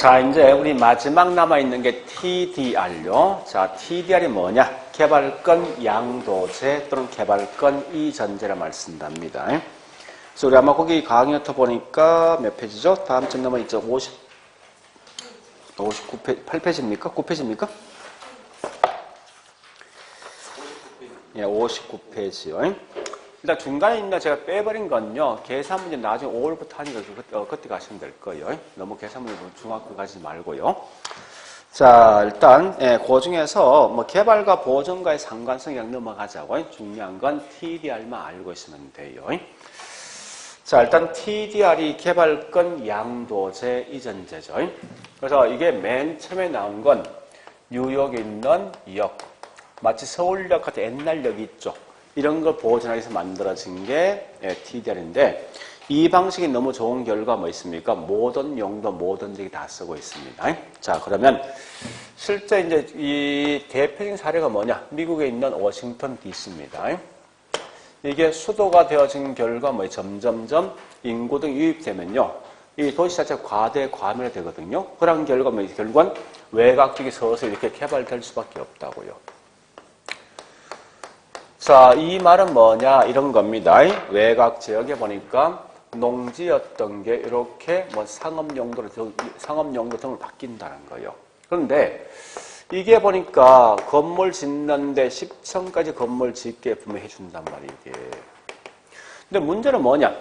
자, 이제 우리 마지막 남아있는 게 TDR요. 자, TDR이 뭐냐? 개발권 양도제 또는 개발권 이전제를 말씀합니다. 그래서 우리 아마 거기 강의부터 보니까 몇 페이지죠? 다음 점 넘어 있죠? 59페이지, 8페이지입니까? 9페이지입니까? 예, 59페이지요. 일단 중간에 있는 제가 빼버린 건요. 계산 문제 나중에 5월부터 하니까 그때 가시면 될 거예요. 너무 계산 문제 중학교 가지 말고요. 자, 일단 그 중에서 뭐 개발과 보존과의 상관성이 넘어가자고. 중요한 건 TDR만 알고 있으면 돼요. 자, 일단 TDR이 개발권 양도제 이전제죠. 그래서 이게 맨 처음에 나온 건 뉴욕에 있는 역, 마치 서울역 같은 옛날 역이 있죠. 이런 걸 보존하기 위해서 만들어진 게 TDR인데 이 방식이 너무 좋은 결과가 뭐 있습니까? 모든 용도, 모든 지역이 다 쓰고 있습니다. 자, 그러면 실제 이제 이 대표적인 사례가 뭐냐? 미국에 있는 워싱턴 DC입니다. 이게 수도가 되어진 결과 뭐 점점점 인구 등 유입되면요. 이 도시 자체가 과밀화 되거든요. 그런 결과 뭐 결국은 외곽 지역이 서서히 이렇게 개발될 수밖에 없다고요. 자, 이 말은 뭐냐? 이런 겁니다. 외곽 지역에 보니까 농지였던 게 이렇게 뭐 상업 용도 등으로 바뀐다는 거예요. 그런데 이게 보니까 건물 짓는데 10층까지 건물 짓게 분명히 해준단 말이에요, 이게. 근데 문제는 뭐냐?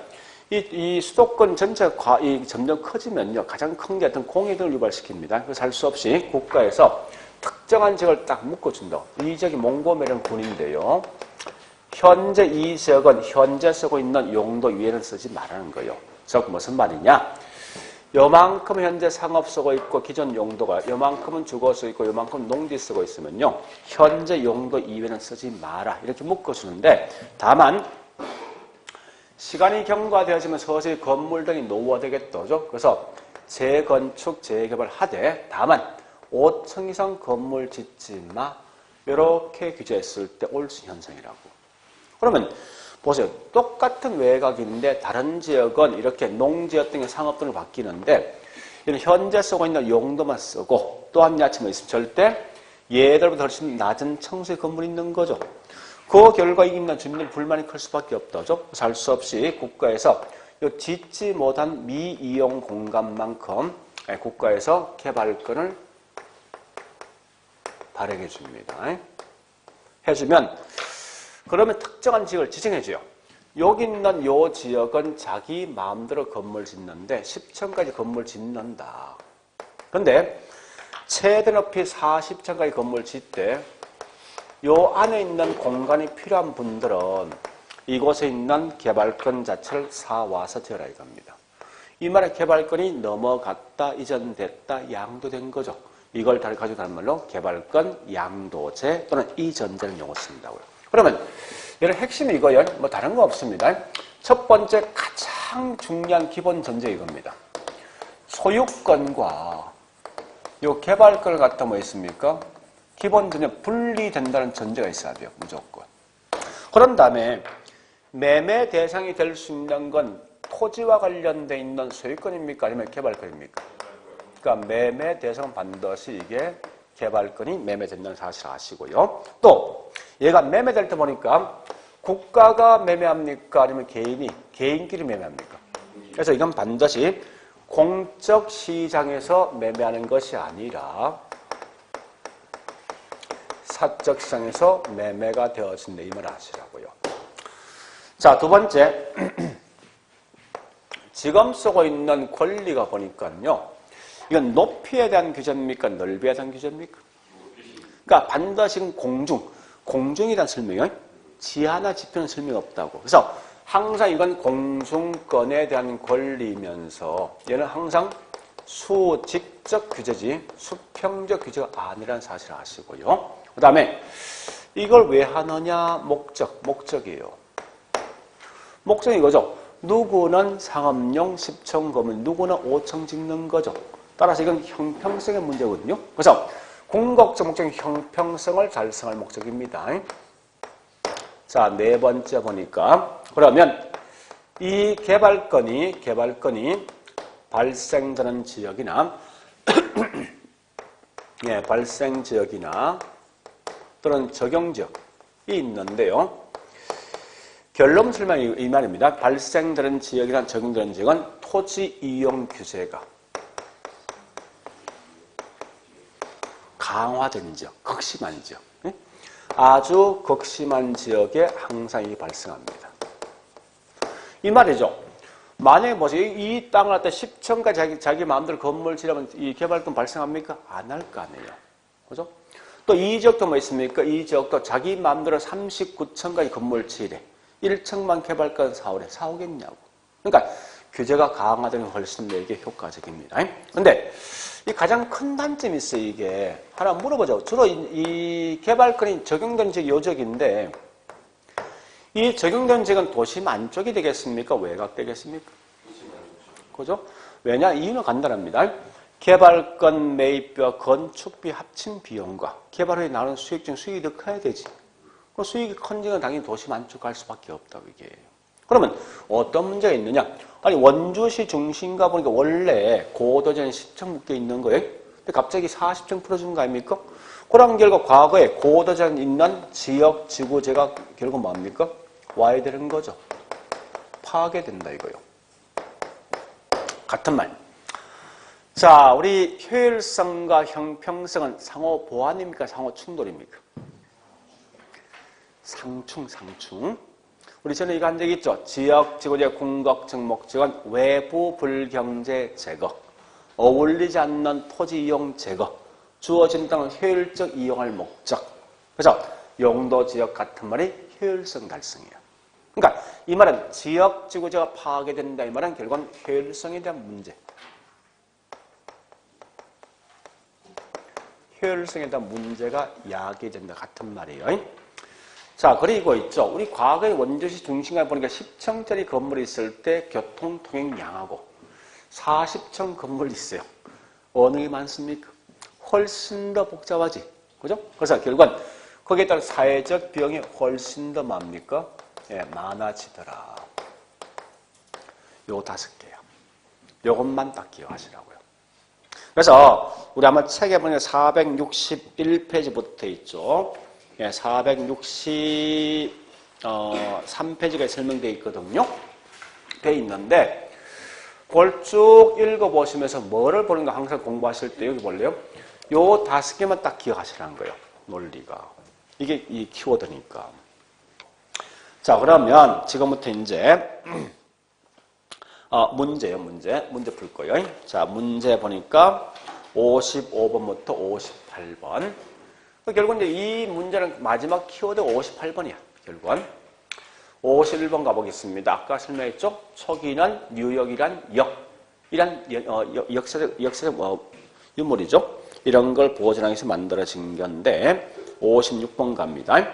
이 수도권 전체가 점점 커지면요. 가장 큰 게 어떤 공익을 유발시킵니다. 그래서 할 수 없이 국가에서 특정한 지역을 딱 묶어준다. 이 지역이 몽고메르 군인데요. 현재 이 지역은 현재 쓰고 있는 용도 위에는 쓰지 말라는 거예요. 즉 무슨 말이냐? 요만큼 현재 상업 쓰고 있고 기존 용도가 요만큼은 주거 쓰고 있고 요만큼은 농지 쓰고 있으면요. 현재 용도 이외에는 쓰지 마라. 이렇게 묶어주는데 다만 시간이 경과되어지면 서서히 건물 등이 노후화되겠죠. 그래서 재건축, 재개발하되 다만 5층 이상 건물 짓지 마. 이렇게 규제했을 때 올 수 있는 현상이라고. 그러면 보세요. 똑같은 외곽인데 다른 지역은 이렇게 농지역 등의 상업 등으로 바뀌는데 이런 현재 쓰고 있는 용도만 쓰고 또 한 야채만 있으면 절대 얘들보다 훨씬 낮은 층수의 건물이 있는 거죠. 그 결과 있는 주민들 불만이 클 수밖에 없다죠. 살 수 없이 국가에서 이 짓지 못한 미이용 공간만큼 국가에서 개발권을 발행해 줍니다. 해주면 그러면 특정한 지역을 지정해줘요. 여기 있는 요 지역은 자기 마음대로 건물 짓는데 10층까지 건물 짓는다. 그런데 최대 높이 40층까지 건물 짓되 요 안에 있는 공간이 필요한 분들은 이곳에 있는 개발권 자체를 사와서 지어라 이겁니다. 이 말의 개발권이 넘어갔다, 이전됐다, 양도된 거죠. 이걸 가지고 다른 말로 개발권 양도제 또는 이전제를 용어 쓴다고요. 그러면 얘는 핵심이 이거예요. 뭐 다른 거 없습니다. 첫 번째 가장 중요한 기본 전제 이겁니다. 소유권과 요 개발권을 갖다 뭐 있습니까? 기본 전제 분리된다는 전제가 있어야 돼요. 무조건. 그런 다음에 매매 대상이 될 수 있는 건 토지와 관련돼 있는 소유권입니까? 아니면 개발권입니까? 그러니까 매매 대상은 반드시 이게 개발권이 매매된다는 사실을 아시고요. 또 얘가 매매될 때 보니까 국가가 매매합니까? 아니면 개인끼리 매매합니까? 그래서 이건 반드시 공적 시장에서 매매하는 것이 아니라 사적 시장에서 매매가 되어진다. 이 말 아시라고요. 자, 두 번째. 지금 쓰고 있는 권리가 보니까요. 이건 높이에 대한 규제입니까? 넓이에 대한 규제입니까? 그러니까 반드시 공중에 대한 설명이요. 지하나 지표는 설명이 없다고. 그래서 항상 이건 공중권에 대한 권리면서 얘는 항상 수직적 규제지 수평적 규제가 아니라는 사실을 아시고요. 그 다음에 이걸 왜 하느냐? 목적이에요. 목적이 이거죠. 누구는 상업용 10층 건물, 누구는 5층 짓는 거죠. 따라서 이건 형평성의 문제거든요. 그래서 궁극적 목적은 형평성을 달성할 목적입니다. 자, 네 번째 보니까 그러면 이 개발권이 발생되는 지역이나 예, 발생 지역이나 또는 적용 지역이 있는데요. 결론설명 이 말입니다. 발생되는 지역이나 적용되는 지역은 토지 이용 규제가 강화된 지역, 극심한 지역, 아주 극심한 지역에 항상 이 발생합니다. 이 말이죠. 만약에 뭐지 이 땅을 갖다 10층까지 자기 마음대로 건물 지으면 이 개발권 발생합니까? 안 할 거 아니에요. 그죠? 또 이 지역도 뭐 있습니까? 이 지역도 자기 마음대로 39층까지 건물 지으래. 1층만 개발권 사오래. 사오겠냐고. 그러니까 규제가 강화되면 훨씬 더 이게 효과적입니다. 근데 이 가장 큰 단점이 있어요. 이게 하나 물어보죠. 주로 이 개발권이 적용된 지역이 요 지역인데 이 적용된 지역은 도심 안쪽이 되겠습니까? 외곽 되겠습니까? 그죠? 왜냐? 이유는 간단합니다. 개발권 매입비와 건축비 합친 비용과 개발 후에 나오는 수익 중 수익이 더 커야 되지. 그 수익이 큰 지역은 당연히 도심 안쪽 갈 수밖에 없다고 이게. 그러면 어떤 문제가 있느냐? 아니 원주시 중심가 보니까 원래 고도전 10층 묶여 있는 거예요. 근데 갑자기 40층 풀어준 거 아닙니까? 그런 결과 과거에 고도전 있는 지역 지구제가 결국 뭡니까? 와야 되는 거죠. 파괴된다 이거요. 같은 말. 자, 우리 효율성과 형평성은 상호 보완입니까? 상호 충돌입니까? 상충. 우리 전에 이거 한 적 있죠? 지역, 지구제, 궁극, 증목지역은 외부 불경제 제거, 어울리지 않는 토지 이용 제거, 주어진 땅은 효율적 이용할 목적. 그래서 용도 지역 같은 말이 효율성 달성이에요. 그러니까 이 말은 지역, 지구제가 파괴된다 이 말은 결국은 효율성에 대한 문제. 효율성에 대한 문제가 야기된다 같은 말이에요. 자, 그리고 있죠. 우리 과거에 원주시 중심가에 보니까 10층짜리 건물이 있을 때 교통 통행 양하고 40층 건물이 있어요. 어느 게 많습니까? 훨씬 더 복잡하지. 그죠? 그래서 결국은 거기에 따른 사회적 비용이 훨씬 더 뭡니까? 예, 많아지더라. 요 5개야. 요것만 딱 기억하시라고요. 그래서 우리 아마 책에 보니까 461페이지부터 있죠. 예, 463페이지가 설명되어 있거든요. 돼 있는데 그걸 쭉 읽어보시면서 뭐를 보는가 항상 공부하실 때 여기 볼래요? 요 5개만 딱 기억하시라는 거예요. 논리가. 이게 이 키워드니까. 자, 그러면 지금부터 이제 문제요, 문제 풀 거예요. 자, 문제 보니까 55번부터 58번. 결국 이제 이 문제는 마지막 키워드가 58번이야. 결국은 51번 가보겠습니다. 아까 설명했죠? 초기는 뉴욕이란 역사적 유물이죠. 이런 걸 보존하기 위해서 만들어진 건데 56번 갑니다.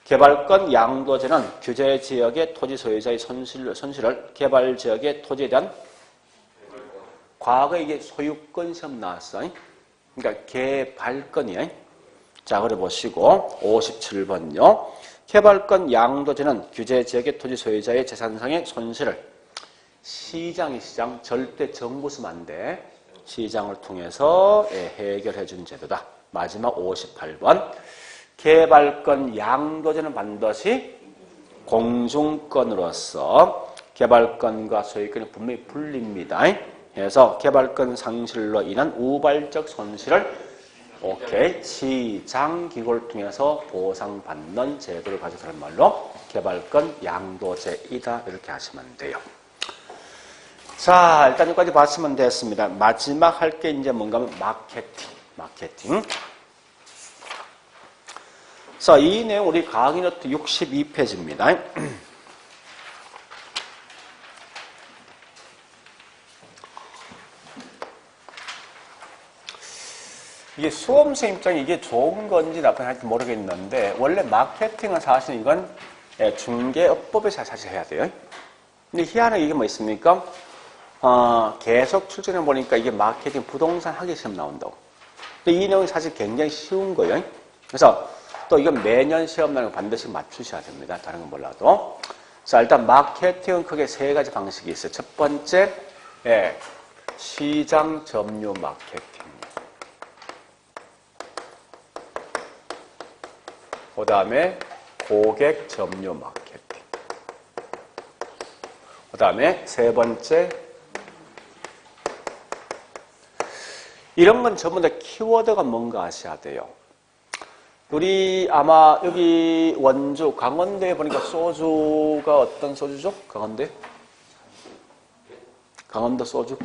개발권 양도제는 규제 지역의 토지 소유자의 손실을 개발 지역의 토지에 대한 과거에 이게 소유권 시험 나왔어요. 그러니까 개발권이에요. 자, 그래 보시고 57번요. 개발권 양도제는 규제 지역의 토지 소유자의 재산상의 손실을 시장 절대 정부 쓰면 안 돼. 시장을 통해서 해결해 준 제도다. 마지막 58번. 개발권 양도제는 반드시 공중권으로서 개발권과 소유권이 분명히 분립니다. 그래서 개발권 상실로 인한 우발적 손실을 시장기구를 통해서 보상받는 제도를 가져다는 말로 개발권 양도제이다. 이렇게 하시면 돼요. 자, 일단 여기까지 봤으면 됐습니다. 마지막 할 게 이제 뭔가 하면 마케팅. 자, 이 내용 우리 강의 노트 62페이지입니다. 이게 수험생 입장에 이게 좋은 건지 나쁜 건지 모르겠는데 원래 마케팅은 사실 이건 중개업법에서 사실 해야 돼요. 근데 희한하게 이게 뭐 있습니까? 계속 출전해 보니까 이게 마케팅 부동산 학위 시험 나온다고. 근데 이 내용이 사실 굉장히 쉬운 거예요. 그래서 또 이건 매년 시험 나는 거 반드시 맞추셔야 됩니다. 다른 건 몰라도. 자, 일단 마케팅은 크게 3가지 방식이 있어요. 첫 번째, 시장 점유 마케팅. 그 다음에 고객 점유 마케팅. 그 다음에 세 번째, 이런 건 전부 다 키워드가 뭔가 아셔야 돼요. 우리 아마 여기 원주, 강원도에 보니까 소주가 어떤 소주죠? 강원도에? 강원도 소주?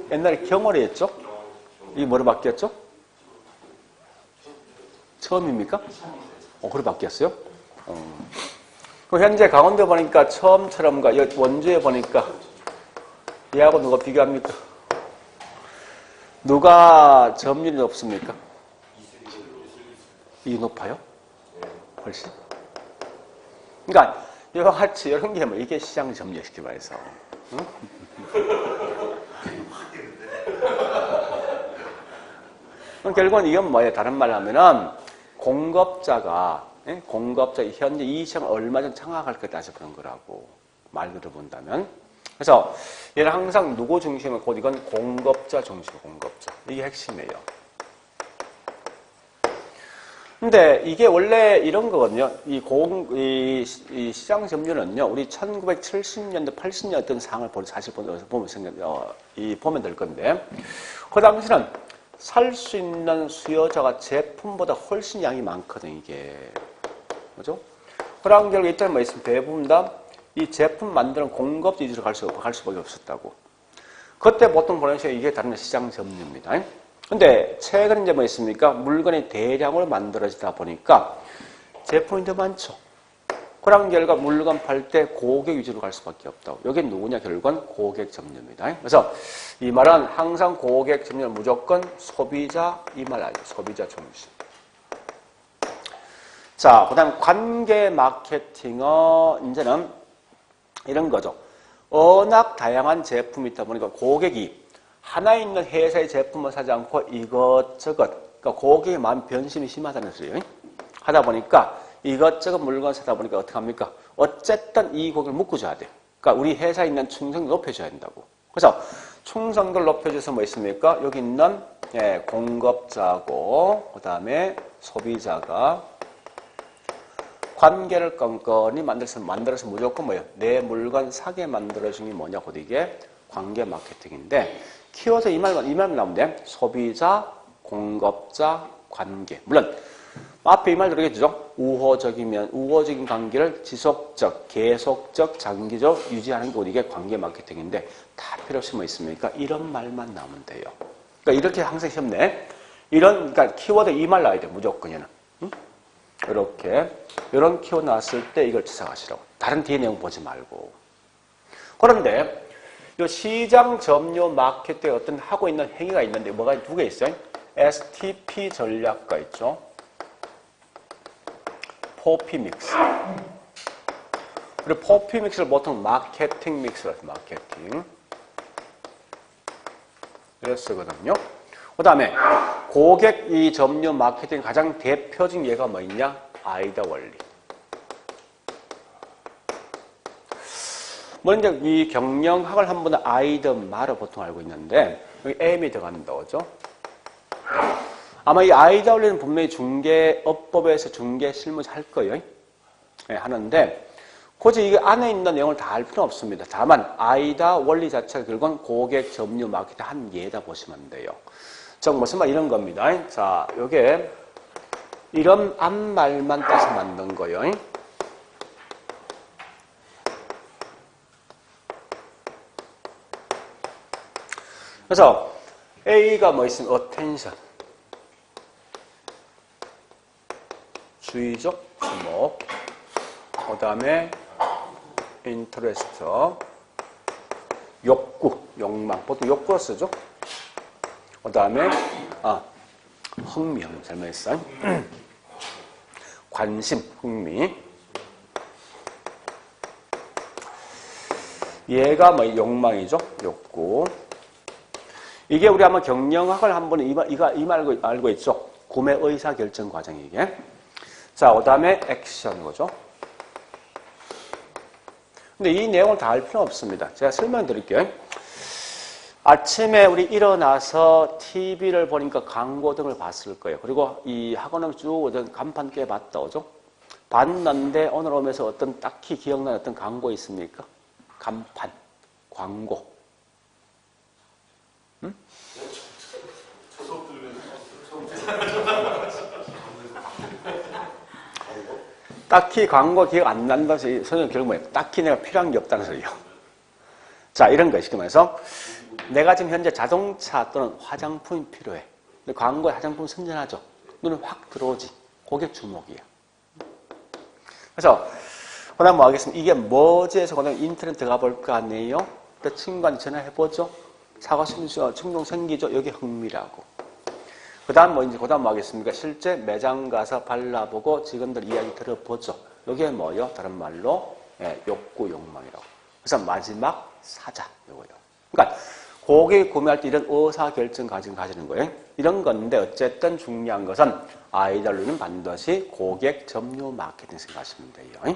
옛날에 경월에 했죠? 이게 뭐로 바뀌었죠? 처음입니까? 그래 바뀌었어요? 그럼 현재 강원도에 보니까 처음처럼가 원주에 보니까 얘하고 누가 비교합니까? 누가 점유율이 높습니까? 이 높아요? 훨씬? 그러니까 이와 같이 이런 게 뭐 이게 시장 점유율 쉽게 말해서. 응? 그럼 결국은 이건 뭐예요? 다른 말로 하면은 공급자가 현재 이 시장을 얼마 전 장악할 것 따져 보는 거라고 말 들어본다면. 그래서 얘는 항상 누구 중심을 곧 이건 공급자 중심, 공급자. 이게 핵심이에요. 근데 이게 원래 이런 거거든요. 이 시장 점유율은요, 우리 1970년대, 80년 어떤 상황을 사실 보면 될 건데, 그 당시는 살 수 있는 수요자가 제품보다 훨씬 양이 많거든, 이게. 그죠? 그런 결과 이때는 뭐 있으면 대부분 다 이 제품 만드는 공급자 위주로 갈 수밖에 없었다고. 그때 보통 보는 시각이 이게 다른 시장 점유입니다. 근데 최근에 이제 뭐 있습니까? 물건이 대량으로 만들어지다 보니까 제품이 더 많죠. 그런 결과 물건 팔 때 고객 위주로 갈 수밖에 없다고. 여기 누구냐? 결국은 고객 점유입니다. 그래서 이 말은 항상 고객 점유는 무조건 소비자, 이 말 알죠? 소비자 중심. 자, 그 다음 관계 마케팅은 이제는 이런 거죠. 워낙 다양한 제품이 있다 보니까 고객이 하나 있는 회사의 제품을 사지 않고 이것저것, 그러니까 고객의 마음 변심이 심하다는 소리예요. 하다 보니까 이것저것 물건 사다 보니까 어떻게 합니까? 어쨌든 이 고객을 묶어줘야 돼. 그러니까 우리 회사에 있는 충성도 높여줘야 된다고. 그래서 충성도를 높여줘서 뭐 있습니까? 여기 있는 공급자고, 그 다음에 소비자가 관계를 끈끈히 만들어서 무조건 뭐예요? 내 물건 사게 만들어준 게 뭐냐? 곧 이게 관계 마케팅인데, 키워드 이 말만 나오면 돼. 소비자, 공급자, 관계. 물론, 앞에 이 말 들어겠죠? 우호적인 관계를 지속적, 계속적, 장기적 유지하는 게 곧 이게 관계 마케팅인데, 다 필요 없이 뭐 있습니까? 이런 말만 나오면 돼요. 그러니까 이렇게 항상 시험 내. 그러니까 키워드 이 말 나와야 돼. 무조건이는. 응? 이런 키워드 나왔을 때 이걸 찾아가시라고. 다른 뒤에 내용 보지 말고. 그런데 이 시장 점유 마케팅에 어떤 하고 있는 행위가 있는데 뭐가 두 개 있어요. STP 전략가 있죠. 포피 믹스. 그리고 포피 믹스를 보통 마케팅 믹스라고 해요. 마케팅. 이래 쓰거든요. 그 다음에 고객 이 점유 마케팅 가장 대표적인 예가 뭐 있냐? 아이다 원리. 먼저 이 경영학을 한 번은 아이더 말을 보통 알고 있는데 여기 M이 들어간다, 그죠? 아마 이 아이다 원리는 분명히 중개업법에서 중개 실무 할 거예요. 네, 하는데 굳이 이 안에 있는 내용을 다 알 필요는 없습니다. 다만 아이다 원리 자체가 결국은 고객 점유 마케팅 한 예다 보시면 돼요. 즉 무슨 말 이런 겁니다. 자, 요게 이런 앞말만 따서 만든 거예요. 그래서 A가 뭐 있으면 attention, 주의적, 주목. 그 다음에 interest, 욕구, 욕망. 보통 욕구로 쓰죠. 그 다음에 흥미, 잘못했어. 관심, 흥미. 얘가 뭐 욕망이죠. 욕구. 이게 우리 아마 경영학을 한번 이 말 알고 있죠. 구매 의사 결정 과정이 이게. 자, 그 다음에 액션 거죠. 근데 이 내용을 다 알 필요는 없습니다. 제가 설명드릴게요. 아침에 우리 일어나서 TV를 보니까 광고 등을 봤을 거예요. 그리고 이 학원을 쭉 오던 간판 꽤 봤다, 오죠? 봤는데 오늘 오면서 어떤 딱히 기억나는 어떤 광고 있습니까? 간판, 광고. 응? 딱히 광고 기억 안 난다고 해서 선생님 결국 뭐예요? 딱히 내가 필요한 게 없다는 소리예요. 자, 이런 거 시키면서 내가 지금 현재 자동차 또는 화장품이 필요해. 근데 광고에 화장품 선전하죠. 눈에 확 들어오지. 그게 주목이야. 그래서 그 다음 뭐 하겠습니까? 이게 뭐지 해서 그 다음 인터넷 들어가 볼 거 아니에요? 그 친구한테 전화해보죠. 사고 싶은 충동 생기죠. 여기 흥미라고. 그 다음 뭐 이제 그 다음 뭐 하겠습니까? 실제 매장 가서 발라보고 직원들 이야기 들어보죠. 여기에 뭐요? 다른 말로 욕구, 욕망이라고. 그래서 마지막 사자. 요거요. 그러니까 고객 구매할 때 이런 의사결정 가지는 거예요. 이런 건데 어쨌든 중요한 것은 아이들로는 반드시 고객 점유 마케팅 생각하시면 돼요.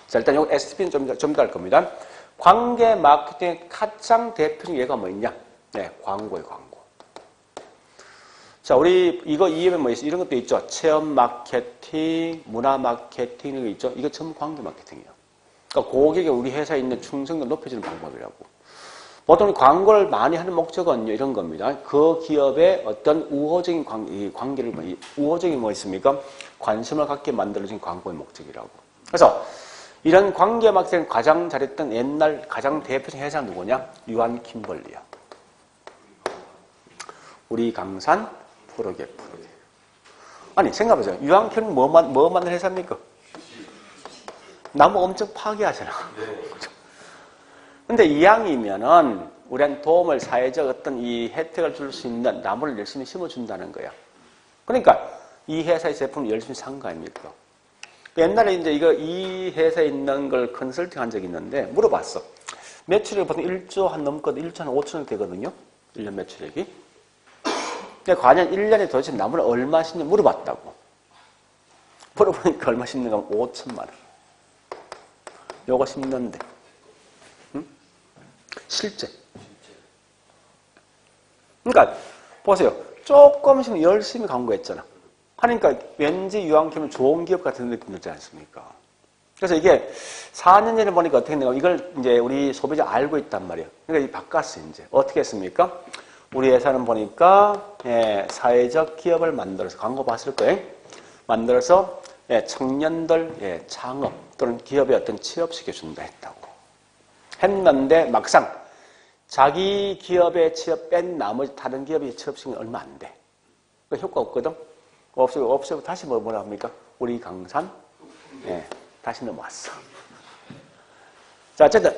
자, 일단 요 STP는 좀 더 할 겁니다. 관계 마케팅의 가장 대표적인 예가 뭐 있냐? 네, 광고예요, 광고. 자, 우리 이거 이해면 뭐 있어? 이런 것도 있죠. 체험 마케팅, 문화 마케팅 이런 거 있죠. 이거 전부 관계 마케팅이에요. 그러니까 고객이 우리 회사에 있는 충성도 높여주는 방법이라고. 보통 광고를 많이 하는 목적은요, 이런 겁니다. 그 기업의 어떤 우호적인 관계를, 우호적인 뭐 있습니까? 관심을 갖게 만들어진 광고의 목적이라고. 그래서 이런 관계 마케팅을 가장 잘했던 옛날 가장 대표적인 회사 누구냐? 유한 킴벌리야. 우리 강산 프로게. 아니, 생각해보세요. 유한 킴은 뭐 만든 회사입니까? 나무 엄청 파괴하잖아. 근데 이왕이면은 우리한 도움을 사회적 어떤 이 혜택을 줄 수 있는 나무를 열심히 심어준다는 거야. 그러니까 이 회사의 제품을 열심히 산 거 아닙니까? 옛날에 이제 이 회사에 있는 걸 컨설팅 한 적이 있는데 물어봤어. 매출액이 보통 1조 한 넘거든. 1조 한 5천억 되거든요. 1년 매출액이. 근데 과연 1년에 도대체 나무를 얼마 심냐 물어봤다고. 물어보니까 얼마 심는가 하면 5천만 원. 요거 심는데. 실제. 그러니까 보세요. 조금씩 열심히 광고했잖아. 하니까 왠지 유한킴은 좋은 기업 같은 느낌 들지 않습니까? 그래서 이게 4년 전에 보니까 어떻게 했는가 이걸 이제 우리 소비자 알고 있단 말이에요. 그러니까 바꿨어 이제. 어떻게 했습니까? 우리 회사는 보니까 사회적 기업을 만들어서 광고 봤을 거예요. 만들어서 청년들 창업 또는 기업의 어떤 취업시켜준다 했다고. 했는데 막상 자기 기업에 취업 뺀 나머지 다른 기업에 취업시키면 얼마 안 돼. 그러니까 효과 없거든. 없애고 다시 뭐라 합니까? 우리 강산 다시 넘어왔어. 자, 어쨌든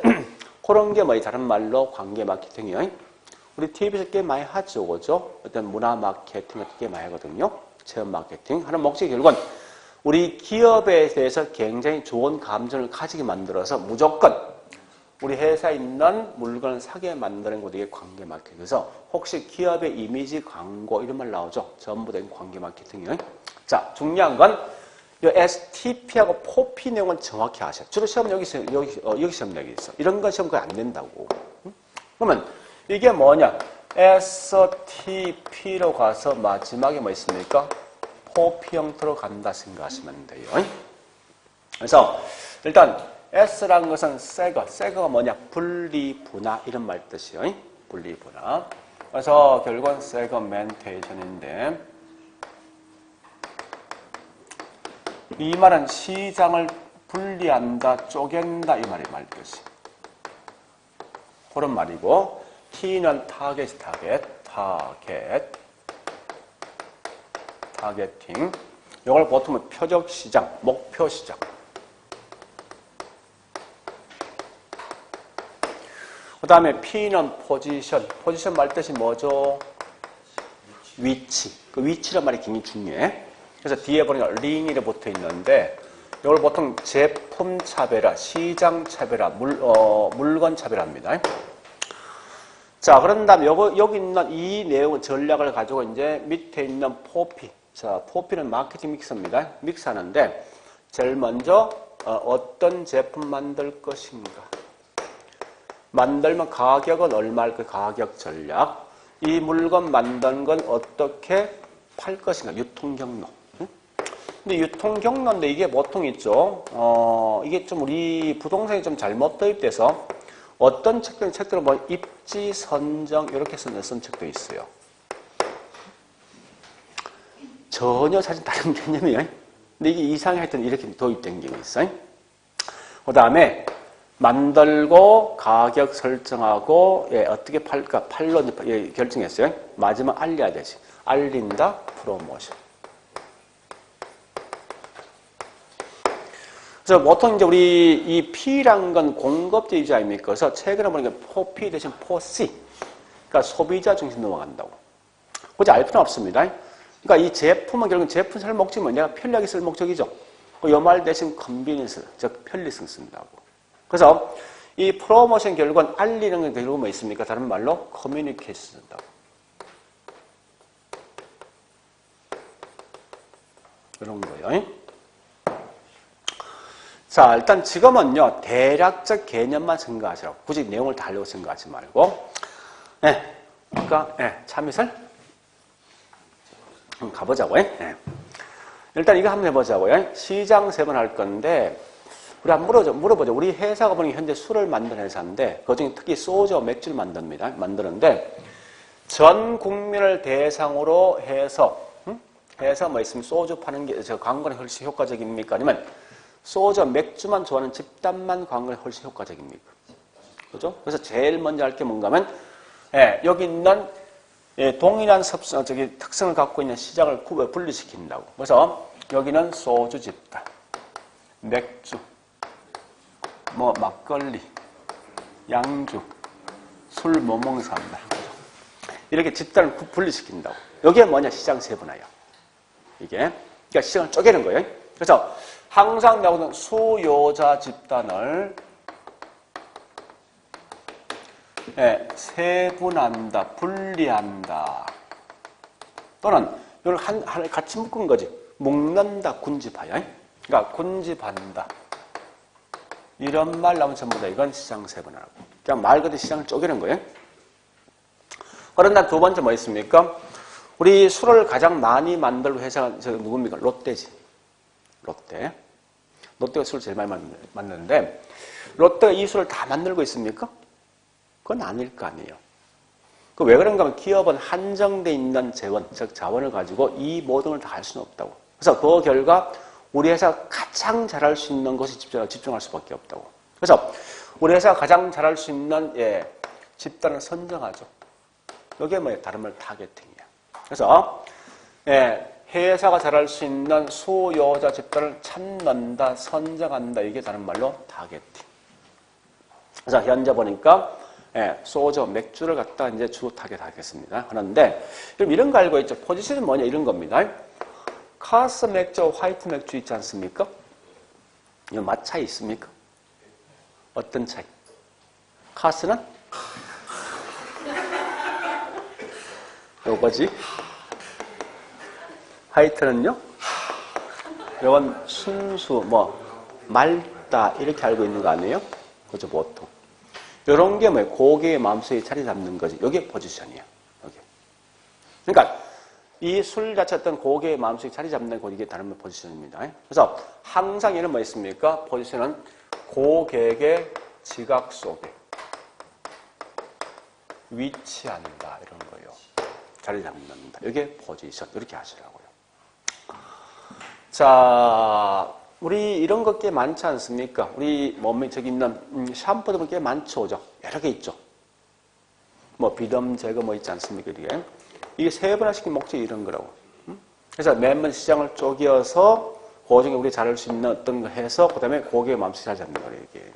그런 게 다른 말로 관계 마케팅이에요. 우리 TV에서 꽤 많이 하죠, 그죠? 어떤 문화 마케팅 같은 게 많이 하거든요. 체험 마케팅 하는 목적이 결국은 우리 기업에 대해서 굉장히 좋은 감정을 가지게 만들어서 무조건 우리 회사에 있는 물건을 사게 만드는 것도 이게 관계 마케팅. 그래서 혹시 기업의 이미지 광고 이런 말 나오죠? 전부 다 관계 마케팅이에요. 자, 중요한 건 이 STP하고 포피 내용은 정확히 아셔야. 주로 시험 여기 시험 여기 있어. 이런 건 시험 거의 안 된다고. 그러면 이게 뭐냐? STP로 가서 마지막에 뭐 있습니까? 포피 형태로 간다 생각하시면 돼요. 그래서 일단 S라는 것은 새거가 뭐냐? 분리분화 이런 말 뜻이에요. 분리분화. 그래서 결국은 세그멘테이션인데 이 말은 시장을 분리한다, 쪼갠다 이 말이 말 뜻이. 그런 말이고 T는 타겟팅. 이걸 보통 표적 시장, 목표 시장. 그 다음에 P는 포지션 말 뜻이 뭐죠? 위치. 그 위치란 말이 굉장히 중요해. 그래서 뒤에 보니까 링이 붙어 있는데 이걸 보통 제품 차별화, 시장 차별화, 물건 차별화입니다. 자, 그런 다음에 여기 있는 이 내용 전략을 가지고 이제 밑에 있는 포피. 자, 포피는 마케팅 믹스입니다. 믹스하는데 제일 먼저 어떤 제품 만들 것인가. 만들면 가격은 얼마일 그 가격 전략. 이 물건 만든 건 어떻게 팔 것인가. 유통 경로. 근데 유통 경로인데 이게 보통 있죠. 이게 좀 우리 부동산이 좀 잘못 도입돼서 어떤 책들은 뭐 입지, 선정 이렇게 쓴 책도 있어요. 전혀 사실 다른 개념이에요. 근데 이게 이상해 하여튼 이렇게 도입된 게 있어요. 그 다음에 만들고 가격 설정하고 어떻게 팔까 팔로 결정했어요. 마지막 알려야 되지. 알린다 프로모션. 그래서 보통 이제 우리 이 P란 건 공급자 아닙니까? 그래서 최근에 보니까 P 대신 C. 그러니까 소비자 중심 넘어간다고. 굳이 알 필요는 없습니다. 그러니까 이 제품은 결국 제품 살 목적이 뭐냐? 편리하게 쓸 목적이죠. 요 말 대신 컨비니언스, 즉 편리성 쓴다고. 그래서 이 프로모션 결국은 알리는 건 결국 뭐 있습니까? 다른 말로 커뮤니케이션 쓴다고. 이런 거예요. 자, 일단 지금은요, 대략적 개념만 생각하시라고. 굳이 내용을 다 하려고 생각하지 말고. 네. 그러니까, 참이슬? 가보자고요. 네. 일단 이거 한번 해보자고요. 시장 3번 할 건데, 우리 한번 물어보죠. 우리 회사가 보니 현재 술을 만드는 회사인데, 그 중에 특히 소주, 맥주를 만드는데, 전 국민을 대상으로 해서 뭐 있으면 소주 파는 게, 광고는 훨씬 효과적입니까? 아니면 소주, 맥주만 좋아하는 집단만 광고는 훨씬 효과적입니까? 그죠? 그래서 제일 먼저 할 게 뭔가 하면, 여기 있는 동일한 특성을 갖고 있는 시장을 분리시킨다고. 그래서 여기는 소주 집단, 맥주, 뭐 막걸리, 양주, 술 뭐 먹는 사람들. 이렇게 집단을 분리시킨다고. 여기에 뭐냐? 시장 세분화야. 이게. 그러니까 시장을 쪼개는 거예요. 그래서 항상 나오는 수요자 집단을 세분한다, 분리한다. 또는 이걸 같이 묶은 거지. 묶는다, 군집하여. 그러니까 군집한다. 이런 말 나오면 전부 다 이건 시장 세분화라고. 그냥 말 그대로 시장을 쪼개는 거예요. 그런데 두 번째 뭐 있습니까? 우리 술을 가장 많이 만들 회사가 누굽니까? 롯데지. 롯데. 롯데가 술을 제일 많이 만드는데 롯데가 이 술을 다 만들고 있습니까? 그건 아닐 거 아니에요. 그 왜 그런가 하면 기업은 한정돼 있는 재원, 즉 자원을 가지고 이 모든 걸 다 할 수는 없다고. 그래서 그 결과 우리 회사가 가장 잘할 수 있는 것에 집중할 수밖에 없다고. 그래서 우리 회사가 가장 잘할 수 있는 집단을 선정하죠. 이게 뭐예요? 다른 말 타겟팅이야. 그래서 회사가 잘할 수 있는 수요자 집단을 찾는다, 선정한다. 이게 다른 말로 타겟팅. 그래서 현재 보니까 소주, 맥주를 갖다 이제 주 타겟하겠습니다. 하는데 그럼 이런 거 알고 있죠? 포지션이 뭐냐 이런 겁니다. 카스 맥주, 화이트 맥주 있지 않습니까? 이 맛 차이 있습니까? 어떤 차이? 카스는 요거지. 화이트는요? 요건 순수, 맑다 이렇게 알고 있는 거 아니에요? 그죠, 보통. 요런 게 뭐예요? 고객의 마음속에 자리 잡는 거지. 요게 포지션이야. 여기. 그러니까 이 술 자체 어떤 고객의 마음속에 자리 잡는 거 이게 다른 포지션입니다. 그래서 항상 얘는 뭐 있습니까? 포지션은 고객의 지각 속에 위치한다 이런 거예요. 자리 잡는다. 이게 포지션. 이렇게 하시라고요. 자, 우리 이런 것 꽤 많지 않습니까? 우리 몸에 저기 있는 샴푸도 보면 꽤 많죠. 여러 개 있죠. 뭐 비듬 제거 뭐 있지 않습니까? 이게 세분화시킨 목적이 이런 거라고. 그래서 맨번 시장을 쪼개어서 그중에 우리 잘할 수 있는 어떤 거 해서 그다음에 고객의 마음속에 잘 잡는 거예요. 이게.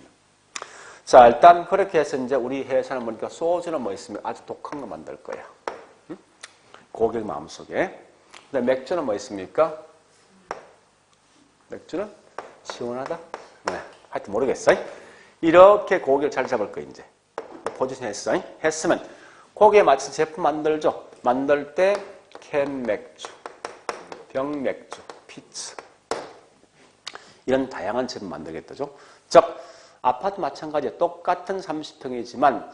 자, 일단 그렇게 해서 이제 우리 회사는 보니까 소주는 뭐 있으면 아주 독한 거 만들 거야. 고객 마음속에. 그다음에 맥주는 뭐 있습니까? 맥주는 시원하다? 네. 하여튼 모르겠어요. 이렇게 고객을 잘 잡을 거예요, 이제. 포지션 했어요. 했으면 고객에 맞춰서 제품 만들죠. 만들 때 캔 맥주, 병 맥주, 피츠. 이런 다양한 제품 만들겠다죠. 즉, 아파트 마찬가지야. 똑같은 30평이지만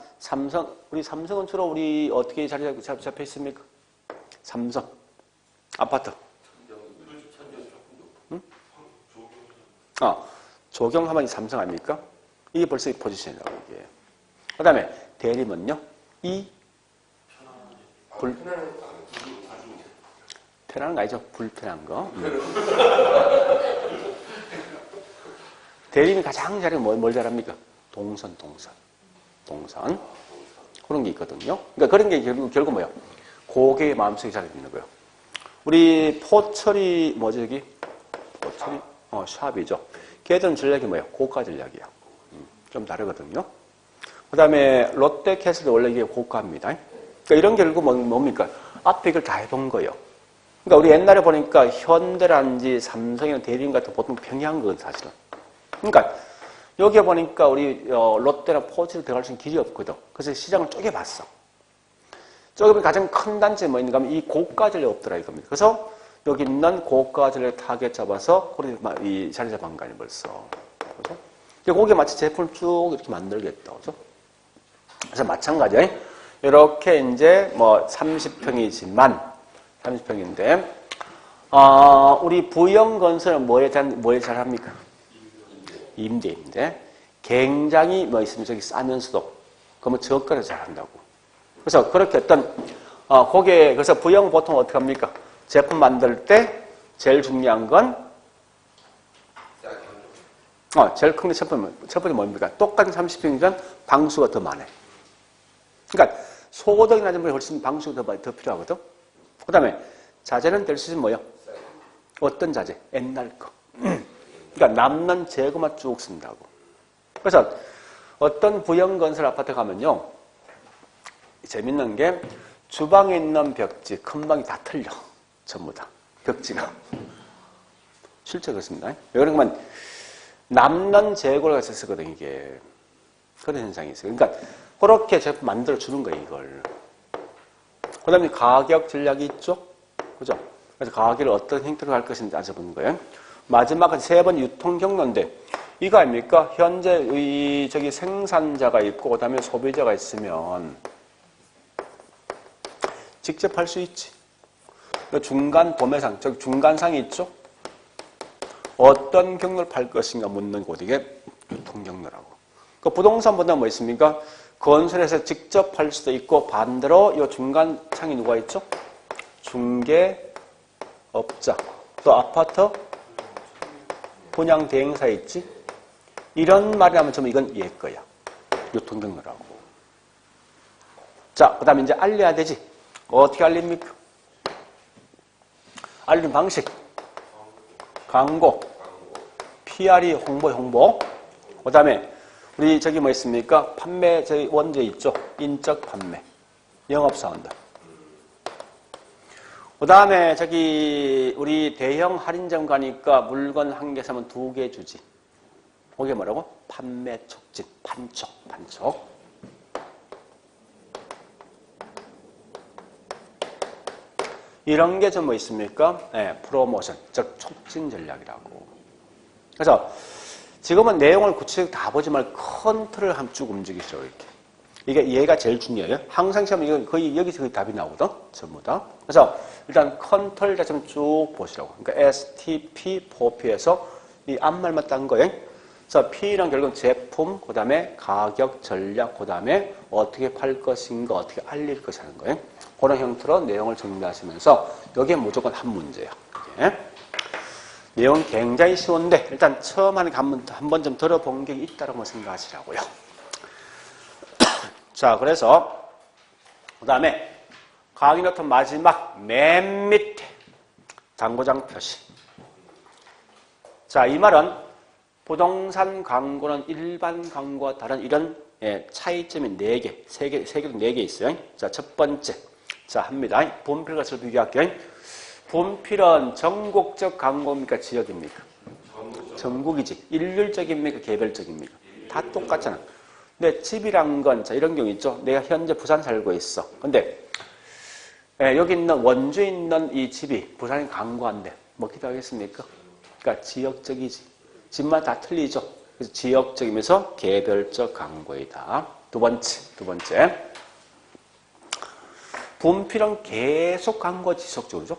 우리 삼성은 주로 우리 어떻게 자리 잡혀 있습니까? 삼성 아파트. 응? 조경하면 삼성 아닙니까? 이게 벌써 이 포지션이라고 이게. 그다음에 대림은요? 편안한 거 아니죠? 불편한 거. 대림이 가장 잘해 뭘 잘합니까? 동선. 그런 게 있거든요. 그러니까 그런 게 결국 뭐예요? 고객의 마음속에 잘 있는 거예요. 우리 포철이 뭐죠 여기? 포철이 샵이죠. 걔들은 전략이 뭐예요? 고가 전략이야. 좀 다르거든요. 그 다음에 롯데캐슬도 원래 이게 고가입니다. 그러니까 이런 결국 뭡니까? 앞에 이걸 다 해본 거예요. 그러니까 우리 옛날에 보니까 현대라든지 삼성이나 대림 같은 보통 평이한 거거든 사실은. 그러니까 여기에 보니까 우리 롯데나 포츠로 들어갈 수 있는 길이 없거든. 그래서 시장을 쪼개봤어. 쪼개보면 가장 큰 단점이 뭐 있는가 하면 이 고가 전략이 없더라 이겁니다. 그래서 여기 있는 고가 전략 타겟 잡아서 이 자리 잡은 거 아니에요 벌써. 그죠? 거기에 맞춰 제품을 쭉 이렇게 만들겠다. 그죠? 그래서 마찬가지예요. 이렇게 이제 뭐 30평이지만 30평인데 우리 부영건설은 뭐에 잘합니까? 임대인데 굉장히 뭐 있으면 저기 싸면서도 그러면 저가를 잘한다고. 그래서 그렇게 그래서 부영 보통 어떻게 합니까? 제품 만들 때 제일 중요한 건 제일 큰 게 첫 번째 뭡니까? 똑같은 30평이면 방수가 더 많아요. 그러니까 소고동이 낮은 분이 훨씬 방수가 더 필요하거든. 그 다음에 자재는 될 수 있으면 뭐요? 어떤 자재? 옛날 거. 그러니까 남는 재고만 쭉 쓴다고. 그래서 어떤 부영건설 아파트 가면요. 재밌는 게 주방에 있는 벽지, 큰 방이 다 틀려. 전부 다. 벽지가. 실제 그렇습니다. 왜 그러면 남는 재고를 해서 쓰거든 이게. 그런 현상이 있어요. 그러니까 그렇게 제품 만들어주는 거예요 이걸. 그 다음에 가격 전략이 있죠. 그죠? 그래서 가격을 어떤 형태로 갈 것인지 따져보는 거예요. 마지막은 세 번 유통 경로인데 이거 아닙니까? 현재 저기 생산자가 있고 그다음에 소비자가 있으면 직접 할 수 있지. 중간 도매상, 저기 중간상이 있죠. 어떤 경로를 팔 것인가 묻는 곳 이게 유통 경로라고. 그 부동산보다 뭐 있습니까? 건설에서 직접 할 수도 있고 반대로 이 중간상이 누가 있죠? 중개업자, 또 아파트 분양 대행사 있지? 이런 말이 나면 좀 이건 얘 거야. 유통경로라고. 자, 그 다음에 이제 알려야 되지. 어떻게 알립니까? 알림 방식. 광고. PR이 홍보. 그 다음에 우리 저기 뭐 있습니까? 판매 저기 원제 있죠? 인적 판매. 영업사원들. 그 다음에 저기 우리 대형 할인점 가니까 물건 한 개 사면 2개 주지. 그게 뭐라고? 판매 촉진. 판촉. 이런 게 좀 뭐 있습니까? 네, 프로모션. 즉 촉진 전략이라고. 그래서 지금은 내용을 구체적으로 다 보지 말고 큰 틀을 한번 쭉 움직이시죠. 이렇게. 이게 얘가 제일 중요해요. 항상 시험 이거 거의 여기서 거의 답이 나오거든. 전부 다. 그래서 일단 큰 틀 자체만 쭉 보시라고. 그러니까 STP, 포피에서 이 앞말만 딴 거예요. 그래서 P는 결국은 제품, 그 다음에 가격, 전략, 그 다음에 어떻게 팔 것인가, 어떻게 알릴 것이 하는 거예요. 그런 형태로 내용을 정리하시면서 여기에 무조건 한 문제예요. 예. 내용이 굉장히 쉬운데 일단 처음 하는 게 한 번 좀 들어본 게 있다고 생각하시라고요. 자, 그래서 그 다음에 강의 노트 마지막 맨 밑에 광고장 표시. 자, 이 말은 부동산 광고는 일반 광고와 다른 이런 차이점이 4개, 3개도 4개 있어요. 자, 첫 번째. 자, 합니다. 분필 것을 비교할게요. 분필은 전국적 광고입니까? 지역입니까? 전국이지. 일률적입니까? 개별적입니까? 다 똑같잖아. 근데 집이란 건, 자, 이런 경우 있죠. 내가 현재 부산 살고 있어. 근데, 여기 있는, 원주에 있는 이 집이 부산에 광고한데, 먹기도 하겠습니까? 그러니까 지역적이지. 집마다 다 틀리죠. 그래서 지역적이면서 개별적 광고이다. 두 번째. 분필은 계속 광고 지속적으로죠.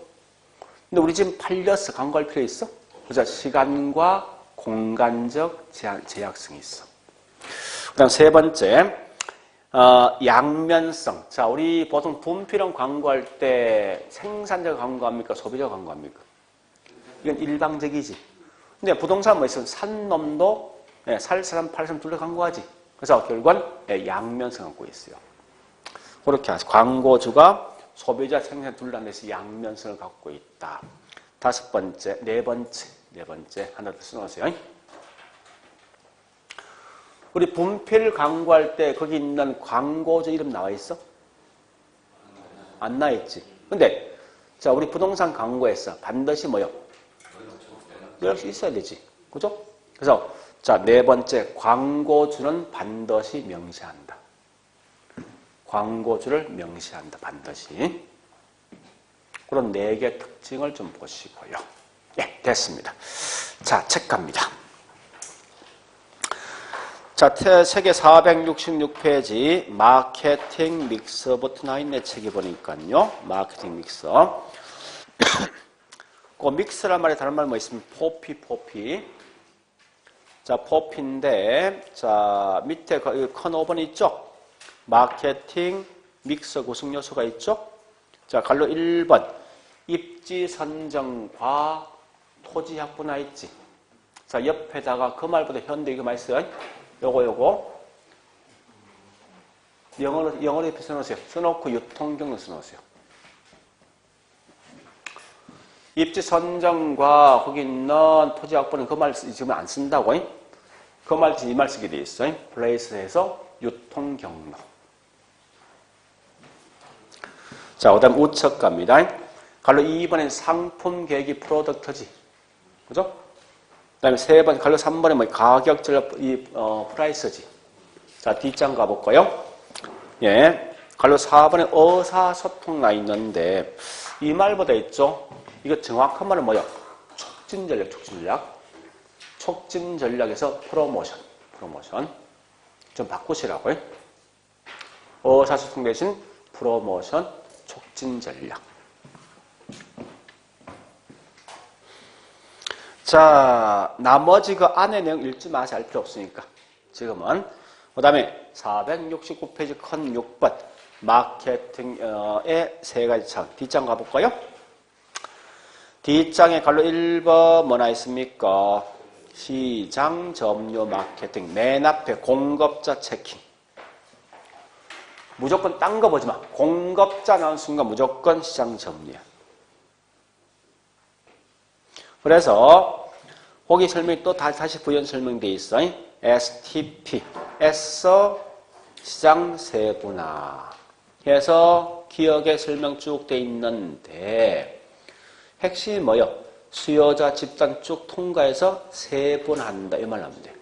근데 우리 지금 팔려서 광고할 필요 있어? 그죠? 시간과 공간적 제약성이 있어. 그 다음 세 번째, 양면성. 자, 우리 보통 분필은 광고할 때 생산자가 광고합니까? 소비자가 광고합니까? 이건 일방적이지. 근데 부동산 뭐 있으면 산 놈도 살 사람, 팔 사람 둘 다 광고하지. 그래서 결국은 양면성 갖고 있어요. 그렇게 하죠. 광고주가 소비자 생산 둘 다 내서 양면성을 갖고 있다. 네 번째 하나 더 써놓으세요. 우리 분필 광고할 때 거기 있는 광고주 이름 나와 있어? 안 나와 있지. 근데 자, 우리 부동산 광고에서 반드시 뭐요? 연락처 있어야 되지. 그죠? 그래서 자, 네 번째, 광고주는 반드시 명시한다. 광고주를 명시한다. 반드시. 그런 네 개 특징을 좀 보시고요. 예, 됐습니다. 자, 책 갑니다. 자, 세계 466페이지 마케팅 믹서부터 나 있네. 책이 보니까요. 마케팅 믹서. 그 믹스란 말이 다른 말 뭐 있으면 포피. 자, 포피인데 자, 밑에 큰 5번 있죠? 마케팅 믹서 구성 요소가 있죠? 자, 갈로 1번. 입지 선정과 토지 확보 나 있지. 자, 옆에다가 그 말보다 현대 이거 많이 써요. 요거. 영어로 옆에 써놓으세요. 써놓고 유통경로 써놓으세요. 입지 선정과 거기 있는 토지 확보는 그 말 지금 안 쓴다고. 그 말, 이 말 쓰게 돼 있어요. 플레이스에서 유통경로. 자, 그 다음 우측 갑니다. 갈로 2번엔 상품 계획이 프로덕트지. 그죠? 그 다음에 3번, 갈로 3번에 뭐 가격 전략, 프라이스지. 자, 뒷장 가볼까요? 예. 갈로 4번에 의사소통 나 있는데, 이 말보다 있죠? 이거 정확한 말은 뭐야? 촉진 전략에서 프로모션. 좀 바꾸시라고요. 의사소통 대신 프로모션, 촉진 전략. 자, 나머지 그 안에 내용 읽지 마세요. 알 필요 없으니까. 지금은. 그 다음에 469페이지 큰 6번. 마케팅의 세 가지 창. 뒷장 가볼까요? 뒷장에 갈로 1번 뭐나 있습니까? 시장 점유 마케팅. 맨 앞에 공급자 체킹. 무조건 딴 거 보지 마. 공급자 나온 순간 무조건 시장 점유야. 그래서 거기 설명이 또 다시 부연 설명되어 있어. STP, S 시장 세분화 해서 기억에 설명 쭉 돼 있는데 핵심이 뭐요? 수요자 집단 쭉 통과해서 세분화한다. 이 말 나오면 돼.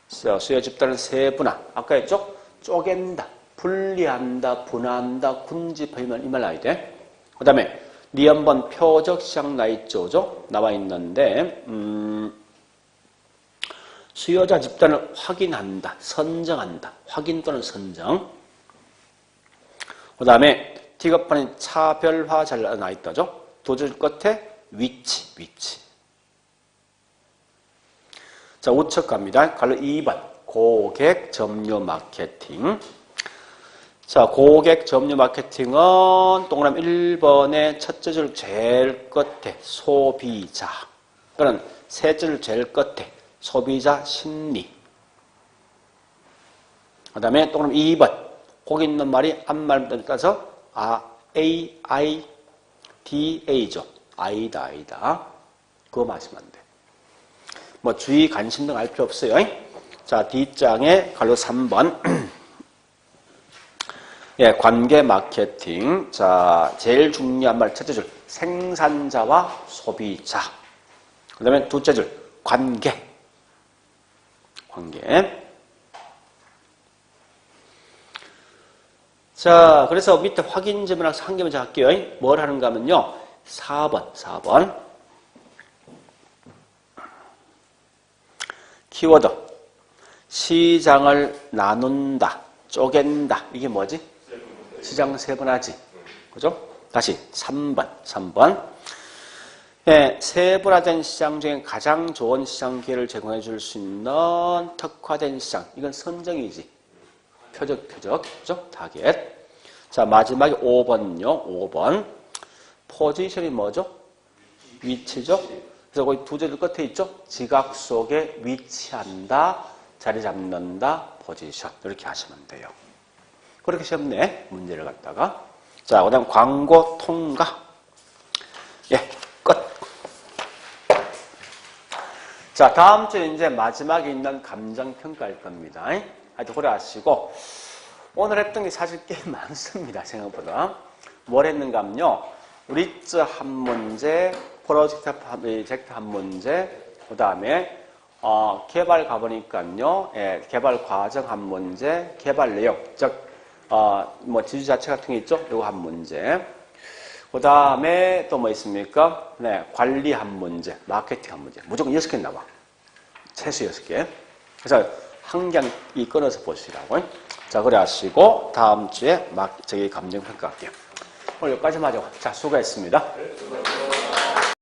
수요 집단을 세분화. 아까 했죠? 쪼갠다, 분리한다, 분화한다, 군집하면 이 말 나와야 돼. 그 다음에 리언번 표적 시장 나 있죠? 나와 있는데 수요자 집단을 확인한다, 선정한다. 확인 또는 선정. 그 다음에 틱업판인 차별화 잘 나와 있다죠? 두 줄 끝에 위치. 자, 우측 갑니다. 갈로 2번. 고객 점유 마케팅. 자, 고객 점유 마케팅은 동그라미 1번의 첫째 줄 제일 끝에 소비자. 또는 셋째 줄 제일 끝에 소비자 심리. 그 다음에 동그라미 2번. 거기 있는 말이 앞말부터 따서 AIDA죠. 아이다. 그거 마시면 안 돼. 뭐 주의, 관심 등 알 필요 없어요. 자, 뒷장에 갈로 3번. 예, 관계 마케팅. 자, 제일 중요한 말 첫째 줄 생산자와 소비자. 그 다음에 둘째 줄 관계. 자, 그래서 밑에 확인 질문하고 한 개만 더 할게요. 뭘 하는가 하면요. 4번. 키워드. 시장을 나눈다, 쪼갠다. 이게 뭐지? 시장 세분화지. 그죠? 다시 3번. 예, 세분화된 시장 중에 가장 좋은 시장 기회를 제공해 줄 수 있는 특화된 시장. 이건 선정이지. 표적. 그죠? 타겟. 자, 마지막에 5번요. 5번. 포지션이 뭐죠? 위치죠? 그래서 거기 두 줄 끝에 있죠? 지각 속에 위치한다, 자리 잡는다, 포지션. 이렇게 하시면 돼요. 그렇게 시험 내 문제를 갖다가. 자, 그 다음 광고 통과. 예, 끝. 자, 다음 주에 이제 마지막에 있는 감정평가일 겁니다. 하여튼 그래 하시고. 오늘 했던 게 사실 꽤 많습니다. 생각보다. 뭘 했는가면요. 리츠 한 문제, 프로젝트 한 문제, 그 다음에 개발 가보니까요. 예, 개발 과정 한 문제, 개발 내용, 즉 뭐 지주 자체 같은 게 있죠. 이거 한 문제. 그 다음에 또 뭐 있습니까? 네, 관리 한 문제, 마케팅 한 문제. 무조건 6개 나와. 최소 6개. 그래서 한 경이 끊어서 보시라고. 자, 그래 하시고 다음 주에 감정평가 할게요. 오늘 여기까지만 하죠. 자, 수고했습니다.